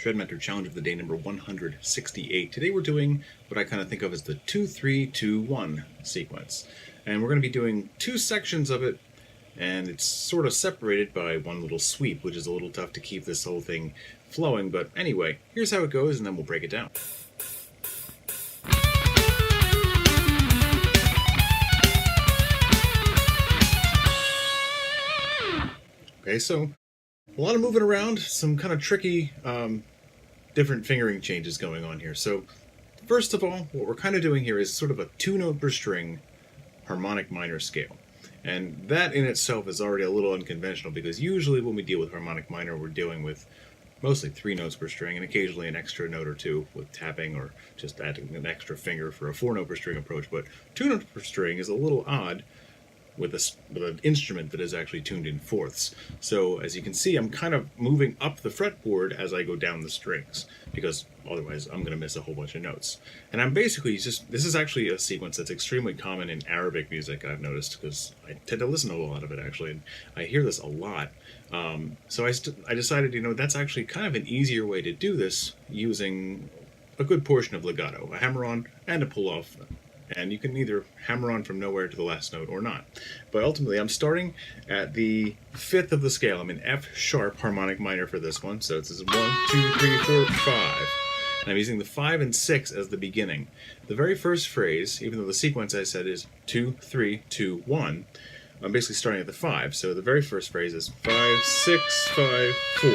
ShredMentor Challenge of the Day number 168. Today we're doing what I kind of think of as the 2-3-2-1 sequence. And we're going to be doing two sections of it, and it's sort of separated by one little sweep, which is a little tough to keep this whole thing flowing. But anyway, here's how it goes, and then we'll break it down. Okay, so a lot of moving around, some kind of tricky different fingering changes going on here. So first of all, what we're kind of doing here is sort of a 2-note per string harmonic minor scale. And that in itself is already a little unconventional, because usually when we deal with harmonic minor, we're dealing with mostly 3 notes per string and occasionally an extra note or two with tapping or just adding an extra finger for a 4-note per string approach. But 2 notes per string is a little odd with an instrument that is actually tuned in fourths. So as you can see, I'm kind of moving up the fretboard as I go down the strings, because otherwise I'm going to miss a whole bunch of notes. And I'm basically this is actually a sequence that's extremely common in Arabic music, I've noticed, because I tend to listen to a lot of it actually, and I hear this a lot. So I decided, that's actually kind of an easier way to do this, using a good portion of legato, a hammer-on and a pull-off. And you can either hammer on from nowhere to the last note or not. But ultimately, I'm starting at the 5th of the scale. I'm in F sharp harmonic minor for this one. So it's 1, 2, 3, 4, 5. And I'm using the 5 and 6 as the beginning. The very first phrase, even though the sequence I said is 2, 3, 2, 1, I'm basically starting at the 5. So the very first phrase is 5, 6, 5, 4.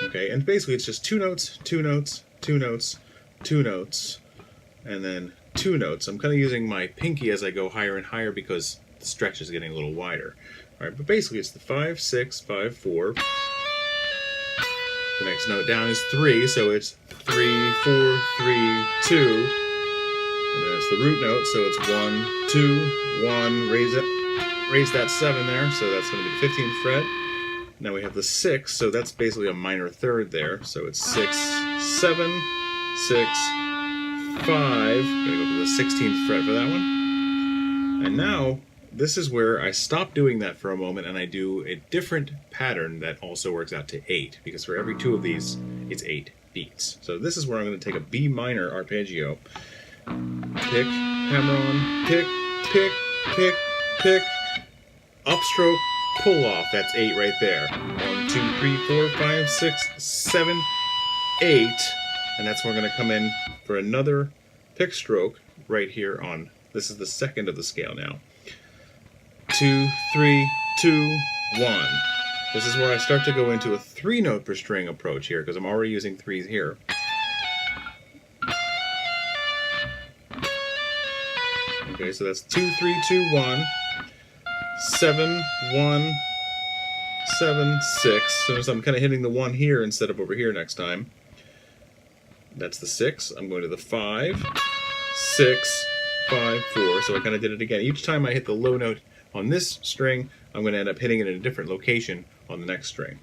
Okay, and basically it's just 2 notes, 2 notes, 2 notes, 2 notes, and then 2 notes. I'm kind of using my pinky as I go higher and higher because the stretch is getting a little wider. Alright, but basically it's the 5, 6, 5, 4. The next note down is 3, so it's 3, 4, 3, 2. And then it's the root note, so it's 1, 2, 1, raise that 7 there, so that's going to be the 15th fret. Now we have the 6, so that's basically a minor third there, so it's 6, 7, 6, 5, gotta go to the 16th fret for that one. And now, this is where I stop doing that for a moment and I do a different pattern that also works out to 8, because for every 2 of these, it's 8 beats. So this is where I'm going to take a B minor arpeggio, pick, hammer on, pick, pick, pick, pick, upstroke, pull off, that's 8 right there. 1, 2, 3, 4, 5, 6, 7, 8. And that's where we're going to come in for another pick stroke right here on, this is the 2nd of the scale now. 2, 3, 2, 1. This is where I start to go into a 3-note per string approach here, because I'm already using 3s here. Okay, so that's 2, 3, 2, 1, 7, 1, 7, 6. So I'm kind of hitting the 1 here instead of over here next time. That's the 6. I'm going to the 5, 6, 5, 4. So I kind of did it again. Each time I hit the low note on this string, I'm going to end up hitting it in a different location on the next string.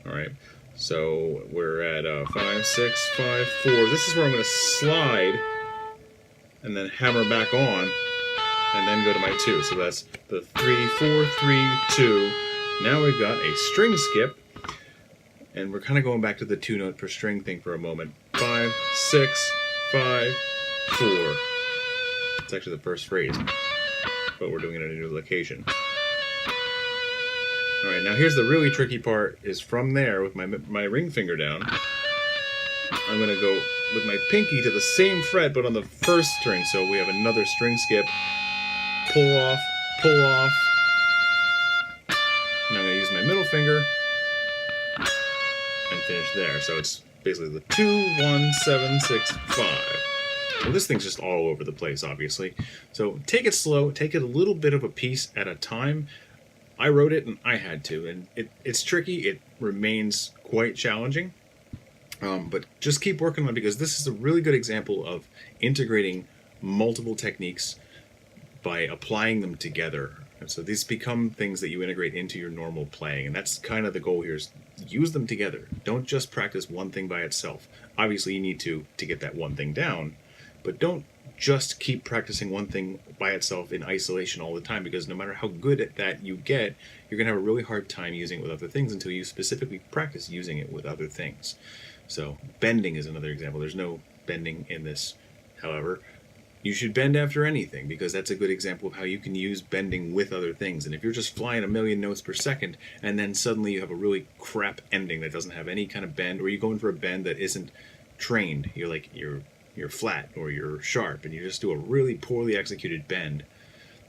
Alright, so we're at 5, 6, 5, 4. This is where I'm going to slide and then hammer back on and then go to my 2. So that's the 3, 4, 3, 2. Now we've got a string skip. And we're kind of going back to the 2-note per string thing for a moment. 5, 6, 5, 4. It's actually the first phrase, but we're doing it in a new location. Alright, now here's the really tricky part, is from there, with my ring finger down, I'm going to go with my pinky to the same fret, but on the first string. So we have another string skip, pull off, pull off. And I'm going to use my middle finger and finish there. So it's basically the 2, 1, 7, 6, 5. Well, this thing's just all over the place, obviously. So take it slow, take it a little bit of a piece at a time. I wrote it and I had to, and it's tricky. It remains quite challenging, but just keep working on it, because this is a really good example of integrating multiple techniques by applying them together. And so these become things that you integrate into your normal playing, and that's kind of the goal here, is use them together. Don't just practice one thing by itself. Obviously you need to get that one thing down, but don't just keep practicing one thing by itself in isolation all the time, because no matter how good at that you get, you're going to have a really hard time using it with other things until you specifically practice using it with other things. So bending is another example. There's no bending in this, however. You should bend after anything, because that's a good example of how you can use bending with other things. And if you're just flying a million notes per second and then suddenly you have a really crap ending that doesn't have any kind of bend, or you go in for a bend that isn't trained, you're flat or you're sharp, and you just do a really poorly executed bend,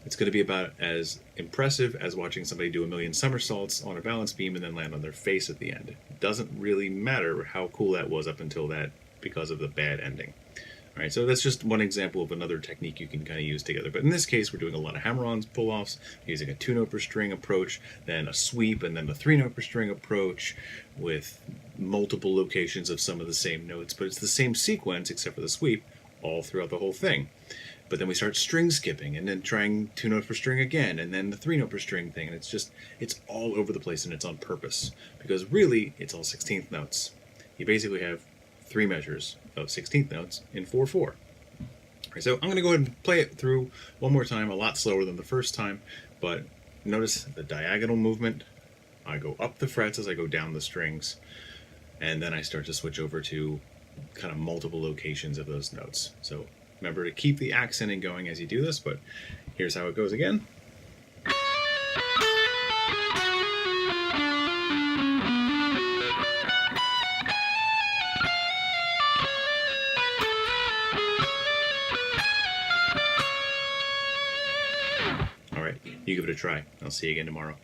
it's going to be about as impressive as watching somebody do a million somersaults on a balance beam and then land on their face at the end. It doesn't really matter how cool that was up until that, because of the bad ending. All right, so that's just one example of another technique you can kind of use together. But in this case, we're doing a lot of hammer-ons, pull-offs, using a 2-note per string approach, then a sweep, and then a 3-note per string approach with multiple locations of some of the same notes. But it's the same sequence, except for the sweep, all throughout the whole thing. But then we start string skipping, and then trying 2 notes per string again, and then the 3-note per string thing. And it's all over the place, and it's on purpose. Because really, it's all 16th notes. You basically have 3 measures of 16th notes in 4/4. Right, so I'm going to go ahead and play it through one more time, a lot slower than the first time, but notice the diagonal movement. I go up the frets as I go down the strings, and then I start to switch over to kind of multiple locations of those notes. So remember to keep the accenting going as you do this, but here's how it goes again. You give it a try. I'll see you again tomorrow.